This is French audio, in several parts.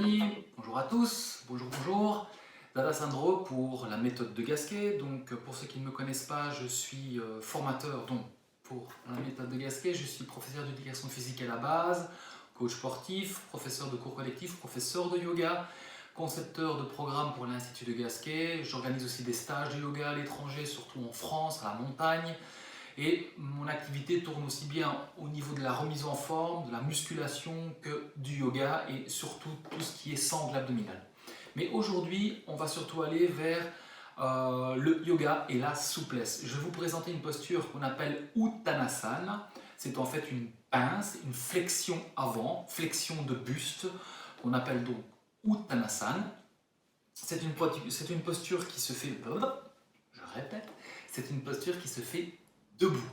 amis, bonjour à tous, bonjour. Dada Sandro pour la méthode de Gasquet. Donc pour ceux qui ne me connaissent pas, je suis formateur pour la méthode de Gasquet. Je suis professeur d'éducation physique à la base, coach sportif, professeur de cours collectifs, professeur de yoga, concepteur de programmes pour l'Institut de Gasquet. J'organise aussi des stages de yoga à l'étranger, surtout en France, à la montagne. Et mon activité tourne aussi bien au niveau de la remise en forme, de la musculation que du yoga et surtout tout ce qui est sangle abdominal. Mais aujourd'hui, on va surtout aller vers le yoga et la souplesse. Je vais vous présenter une posture qu'on appelle Uttanasana. C'est en fait une pince, une flexion avant, flexion de buste, qu'on appelle donc Uttanasana. C'est une posture qui se fait, je répète, c'est une posture qui se fait debout.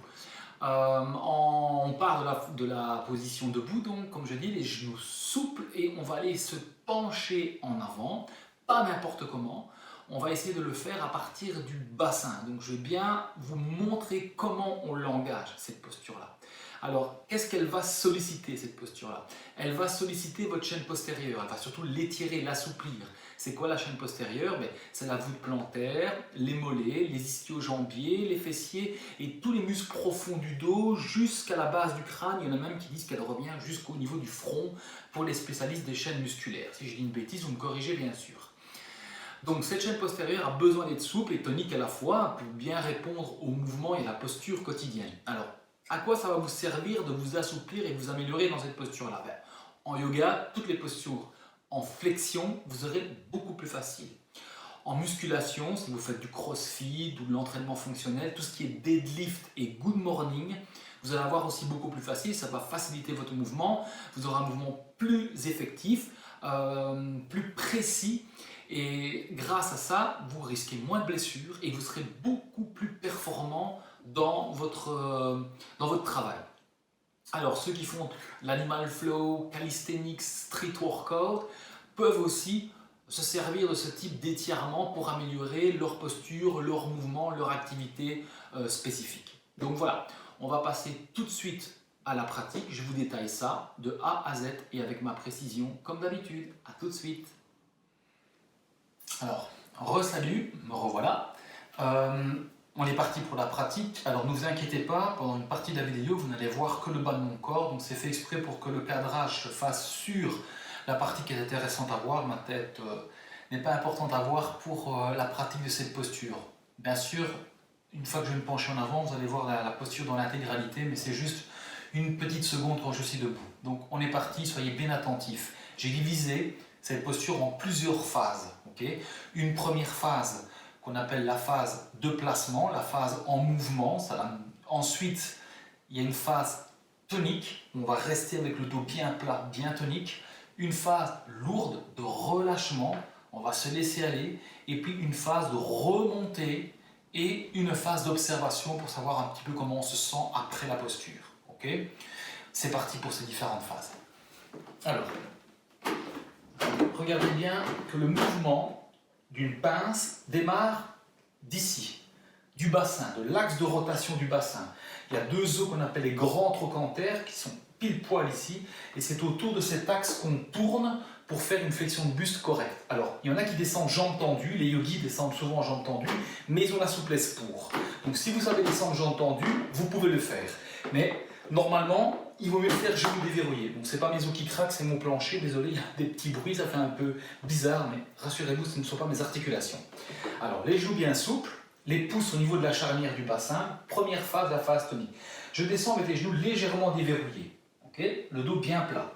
On part de la position debout, donc comme je dis, les genoux souples et on va aller se pencher en avant, pas n'importe comment. On va essayer de le faire à partir du bassin. Donc je vais bien vous montrer comment on l'engage, cette posture-là. Alors, qu'est-ce qu'elle va solliciter, cette posture-là? Elle va solliciter votre chaîne postérieure, elle va surtout l'étirer, l'assouplir. C'est quoi la chaîne postérieure? C'est la voûte plantaire, les mollets, les ischio-jambiers, les fessiers et tous les muscles profonds du dos jusqu'à la base du crâne. Il y en a même qui disent qu'elle revient jusqu'au niveau du front pour les spécialistes des chaînes musculaires. Si je dis une bêtise, vous me corrigez bien sûr. Donc cette chaîne postérieure a besoin d'être souple et tonique à la fois pour bien répondre au mouvement et à la posture quotidienne. Alors, à quoi ça va vous servir de vous assouplir et vous améliorer dans cette posture-là? En yoga, toutes les postures en flexion, vous aurez beaucoup plus facile. En musculation, si vous faites du crossfit ou de l'entraînement fonctionnel, tout ce qui est deadlift et good morning, vous allez avoir aussi beaucoup plus facile, ça va faciliter votre mouvement, vous aurez un mouvement plus effectif, plus précis, et grâce à ça, vous risquez moins de blessures et vous serez beaucoup plus performant dans votre travail. Alors ceux qui font l'animal flow, calisthenics, street workout peuvent aussi se servir de ce type d'étirement pour améliorer leur posture, leur mouvement, leur activité spécifique. Donc voilà, on va passer tout de suite à la pratique. Je vous détaille ça de A à Z et avec ma précision comme d'habitude. À tout de suite. Alors, re-salut, me revoilà. On est parti pour la pratique. Alors ne vous inquiétez pas, pendant une partie de la vidéo, vous n'allez voir que le bas de mon corps. Donc c'est fait exprès pour que le cadrage se fasse sur la partie qui est intéressante à voir. Ma tête n'est pas importante à voir pour la pratique de cette posture. Bien sûr, une fois que je vais me pencher en avant, vous allez voir la posture dans l'intégralité, mais c'est juste une petite seconde quand je suis debout. Donc on est parti, soyez bien attentifs. J'ai divisé cette posture en plusieurs phases. Okay, une première phase qu'on appelle la phase de placement, la phase en mouvement. Ensuite, il y a une phase tonique, on va rester avec le dos bien plat, bien tonique. Une phase lourde de relâchement, on va se laisser aller. Et puis une phase de remontée et une phase d'observation pour savoir un petit peu comment on se sent après la posture. Okay, c'est parti pour ces différentes phases. Alors, regardez bien que le mouvement d'une pince démarre d'ici, du bassin, de l'axe de rotation du bassin. Il y a deux os qu'on appelle les grands trochantères qui sont pile poil ici, et c'est autour de cet axe qu'on tourne pour faire une flexion de buste correcte. Alors, il y en a qui descendent jambes tendues, les yogis descendent souvent jambes tendues, mais ils ont la souplesse pour. Donc si vous savez descendre jambes tendues, vous pouvez le faire. Mais normalement, il vaut mieux le faire genoux déverrouillés. Donc c'est pas mes os qui craquent, c'est mon plancher. Désolé, il y a des petits bruits, ça fait un peu bizarre, mais rassurez-vous, ce ne sont pas mes articulations. Alors les genoux bien souples, les pouces au niveau de la charnière du bassin. Première phase, la phase tonique. Je descends avec les genoux légèrement déverrouillés. Okay, le dos bien plat.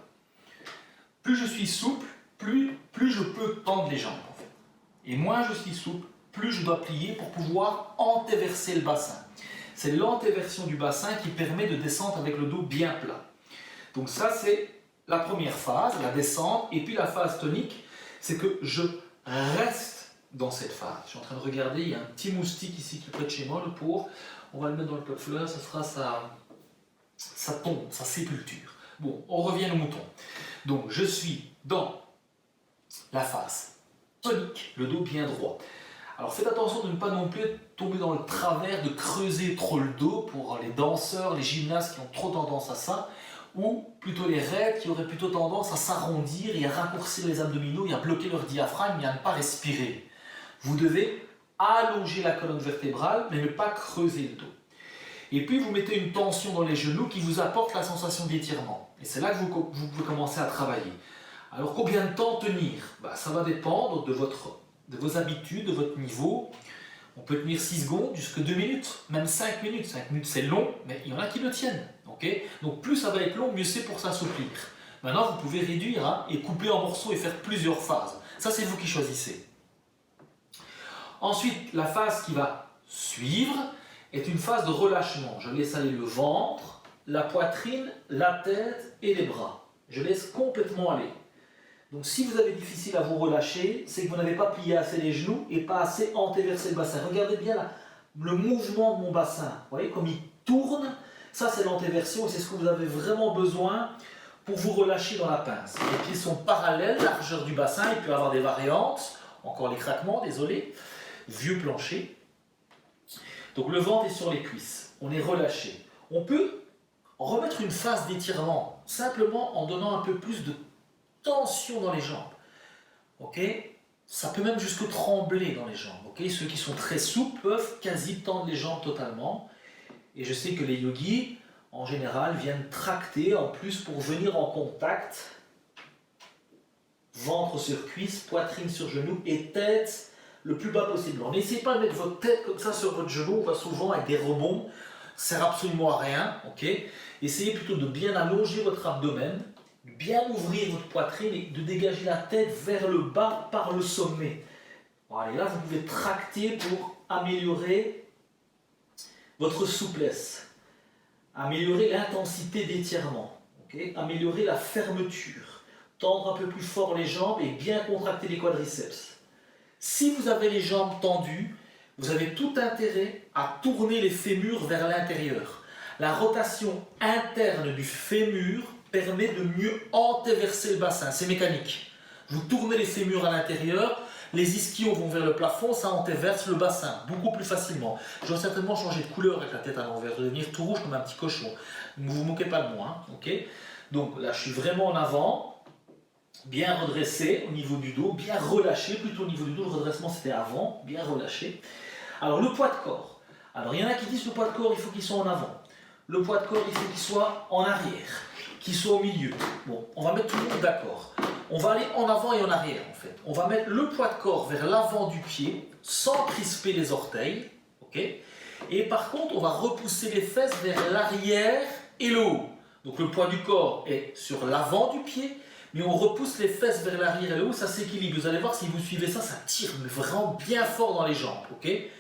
Plus je suis souple, plus je peux tendre les jambes. En fait. Et moins je suis souple, plus je dois plier pour pouvoir antéverser le bassin. C'est l'antéversion du bassin qui permet de descendre avec le dos bien plat. Donc ça, c'est la première phase, la descente. Et puis la phase tonique, c'est que je reste dans cette phase. Je suis en train de regarder, il y a un petit moustique ici qui est près de chez moi, le pauvre. On va le mettre dans le pot de fleurs, ça sera sa tombe, sa sépulture. Bon, on revient au mouton. Donc je suis dans la phase tonique, le dos bien droit. Alors faites attention de ne pas non plus tomber dans le travers de creuser trop le dos pour les danseurs, les gymnastes qui ont trop tendance à ça. ou plutôt les raides qui auraient plutôt tendance à s'arrondir et à raccourcir les abdominaux et à bloquer leur diaphragme et à ne pas respirer. Vous devez allonger la colonne vertébrale, mais ne pas creuser le dos. Et puis vous mettez une tension dans les genoux qui vous apporte la sensation d'étirement. Et c'est là que vous pouvez commencer à travailler. Alors combien de temps tenir? Ça va dépendre de vos habitudes, de votre niveau. On peut tenir 6 secondes jusqu'à 2 minutes, même 5 minutes. 5 minutes c'est long, mais il y en a qui le tiennent. Okay, donc plus ça va être long, mieux c'est pour s'assouplir. Maintenant vous pouvez réduire et couper en morceaux et faire plusieurs phases. Ça c'est vous qui choisissez. Ensuite, la phase qui va suivre est une phase de relâchement. Je laisse aller le ventre, la poitrine, la tête et les bras. Je laisse complètement aller. Donc si vous avez difficile à vous relâcher, c'est que vous n'avez pas plié assez les genoux et pas assez antéversé le bassin. Regardez bien là, le mouvement de mon bassin. Vous voyez comme il tourne. Ça c'est l'antéversion et c'est ce que vous avez vraiment besoin pour vous relâcher dans la pince. Les pieds sont parallèles, largeur du bassin, il peut y avoir des variantes. Encore les craquements, désolé. Vieux plancher. Donc le ventre est sur les cuisses. On est relâché. On peut remettre une phase d'étirement simplement en donnant un peu plus de tension dans les jambes. Ok? Ça peut même jusque trembler dans les jambes. Ok? Ceux qui sont très souples peuvent quasi tendre les jambes totalement. Et je sais que les yogis, en général, viennent tracter en plus pour venir en contact. Ventre sur cuisse, poitrine sur genou et tête le plus bas possible. Alors n'essayez pas de mettre votre tête comme ça sur votre genou, on va souvent avec des rebonds. Ça sert absolument à rien. Ok? Essayez plutôt de bien allonger votre abdomen, de bien ouvrir votre poitrine et de dégager la tête vers le bas par le sommet. Voilà, et là, vous pouvez tracter pour améliorer votre souplesse, améliorer l'intensité d'étirement, okay? Améliorer la fermeture, tendre un peu plus fort les jambes et bien contracter les quadriceps. Si vous avez les jambes tendues, vous avez tout intérêt à tourner les fémurs vers l'intérieur. La rotation interne du fémur permet de mieux antéverser le bassin, c'est mécanique. Vous tournez les fémurs à l'intérieur, les ischios vont vers le plafond, ça antéverse le bassin beaucoup plus facilement. Je dois certainement changer de couleur avec la tête à l'envers, je vais devenir tout rouge comme un petit cochon. Ne vous moquez pas de moi, hein, ok? Donc là, je suis vraiment en avant, bien redressé au niveau du dos, bien relâché, plutôt au niveau du dos, le redressement c'était avant, bien relâché. Alors le poids de corps. Alors il y en a qui disent que le poids de corps, il faut qu'il soit en avant. Le poids de corps, il faut qu'il soit en arrière, qu'il soit au milieu. Bon, on va mettre tout le monde d'accord. On va aller en avant et en arrière en fait. On va mettre le poids de corps vers l'avant du pied sans crisper les orteils. Okay, et par contre, on va repousser les fesses vers l'arrière et le haut. Donc le poids du corps est sur l'avant du pied, mais on repousse les fesses vers l'arrière et le haut, ça s'équilibre. Vous allez voir, si vous suivez ça, ça tire vraiment bien fort dans les jambes. Okay,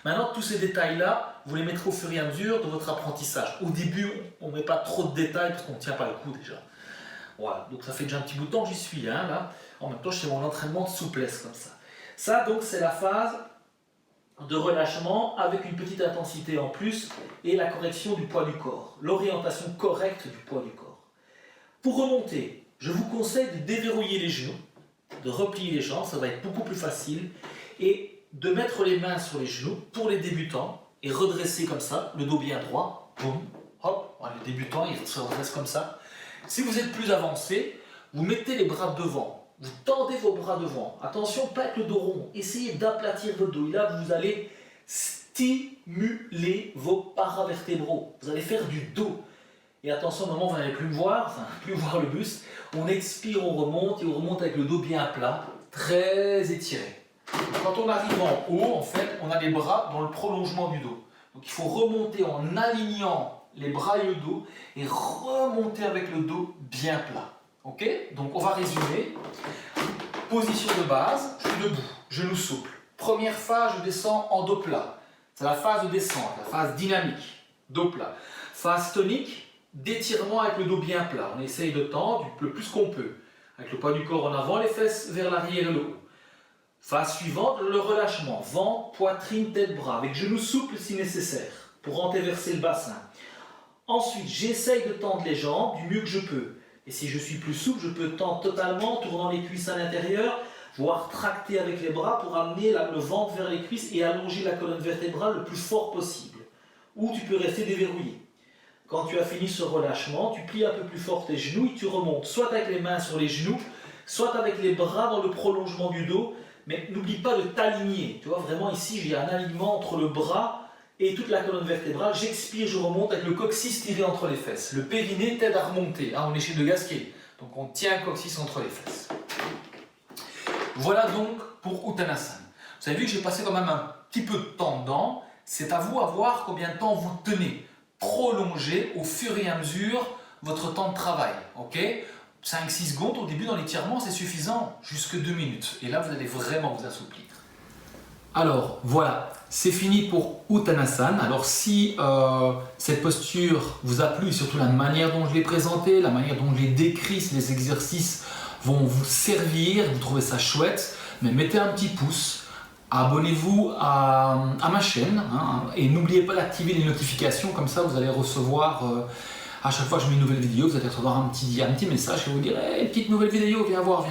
maintenant, tous ces détails-là, vous les mettrez au fur et à mesure de votre apprentissage. Au début, on ne met pas trop de détails parce qu'on ne tient pas le coup déjà. Voilà, donc ça fait déjà un petit bout de temps que j'y suis, hein, là. En même temps, je fais mon entraînement de souplesse comme ça. Ça, donc, c'est la phase de relâchement avec une petite intensité en plus et la correction du poids du corps, l'orientation correcte du poids du corps. Pour remonter, je vous conseille de déverrouiller les genoux, de replier les jambes, ça va être beaucoup plus facile, et de mettre les mains sur les genoux pour les débutants et redresser comme ça, le dos bien droit, boum, hop, les débutants ils se redressent comme ça. Si vous êtes plus avancé, vous mettez les bras devant, vous tendez vos bras devant. Attention, pas avec le dos rond, essayez d'aplatir votre dos. Et là, vous allez stimuler vos paravertébraux. Vous allez faire du dos. Et attention, au moment où vous n'allez plus me voir, enfin, plus voir le buste, on expire, on remonte, et on remonte avec le dos bien plat, très étiré. Quand on arrive en haut, en fait, on a les bras dans le prolongement du dos. Donc il faut remonter en alignant les bras et le dos et remonter avec le dos bien plat. Ok? Donc on va résumer. Position de base, je suis debout, genoux souples. Première phase, je descends en dos plat. C'est la phase de descente, la phase dynamique, dos plat. Phase tonique, d'étirement avec le dos bien plat. On essaye de tendre le plus qu'on peut. Avec le poids du corps en avant, les fesses vers l'arrière et le haut. Phase suivante, le relâchement. Ventre, poitrine, tête, bras. Avec genoux souples si nécessaire, pour antéverser le bassin. Ensuite, j'essaye de tendre les jambes du mieux que je peux. Et si je suis plus souple, je peux tendre totalement, tournant les cuisses à l'intérieur, voire tracter avec les bras pour amener le ventre vers les cuisses et allonger la colonne vertébrale le plus fort possible. Ou tu peux rester déverrouillé. Quand tu as fini ce relâchement, tu plies un peu plus fort tes genoux et tu remontes, soit avec les mains sur les genoux, soit avec les bras dans le prolongement du dos, mais n'oublie pas de t'aligner. Tu vois, vraiment ici, j'ai un alignement entre le bras et toute la colonne vertébrale. J'expire, je remonte avec le coccyx tiré entre les fesses. Le périnée t'aide à remonter. On est chez De Gasquet, donc on tient le coccyx entre les fesses. Voilà donc pour Uttanasana. Vous avez vu que j'ai passé quand même un petit peu de temps dedans. C'est à vous à voir combien de temps vous tenez. Prolongez au fur et à mesure votre temps de travail. Ok ? 5-6 secondes au début dans l'étirement, c'est suffisant. Jusque 2 minutes. Et là, vous allez vraiment vous assouplir. Alors, voilà. C'est fini pour Uttanasana. Alors, si cette posture vous a plu, surtout la manière dont je l'ai présentée, la manière dont je l'ai décrit, si les exercices vont vous servir, vous trouvez ça chouette, mais mettez un petit pouce. Abonnez-vous à ma chaîne et n'oubliez pas d'activer les notifications, comme ça vous allez recevoir à chaque fois que je mets une nouvelle vidéo, vous allez recevoir un petit message qui vous dire hey, petite nouvelle vidéo, viens voir.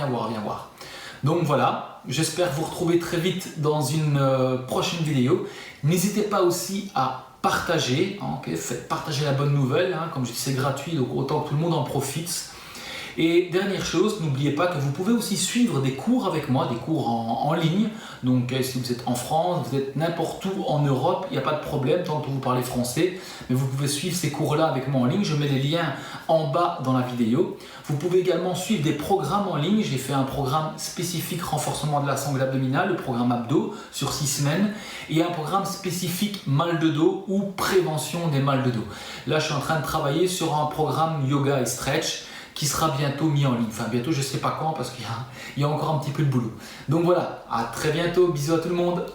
Donc voilà, j'espère vous retrouver très vite dans une prochaine vidéo. N'hésitez pas aussi à partager, faites partager la bonne nouvelle, comme je dis c'est gratuit, donc autant que tout le monde en profite. Et dernière chose, n'oubliez pas que vous pouvez aussi suivre des cours avec moi, des cours en ligne. Donc si vous êtes en France, vous êtes n'importe où en Europe, il n'y a pas de problème tant que vous parlez français. Mais vous pouvez suivre ces cours-là avec moi en ligne. Je mets les liens en bas dans la vidéo. Vous pouvez également suivre des programmes en ligne. J'ai fait un programme spécifique renforcement de la sangle abdominale, le programme abdos sur 6 semaines. Et un programme spécifique mal de dos ou prévention des mal de dos. Là, je suis en train de travailler sur un programme yoga et stretch qui sera bientôt mis en ligne. Enfin, bientôt, je ne sais pas quand, parce qu'il y a encore un petit peu de boulot. Donc voilà, à très bientôt. Bisous à tout le monde.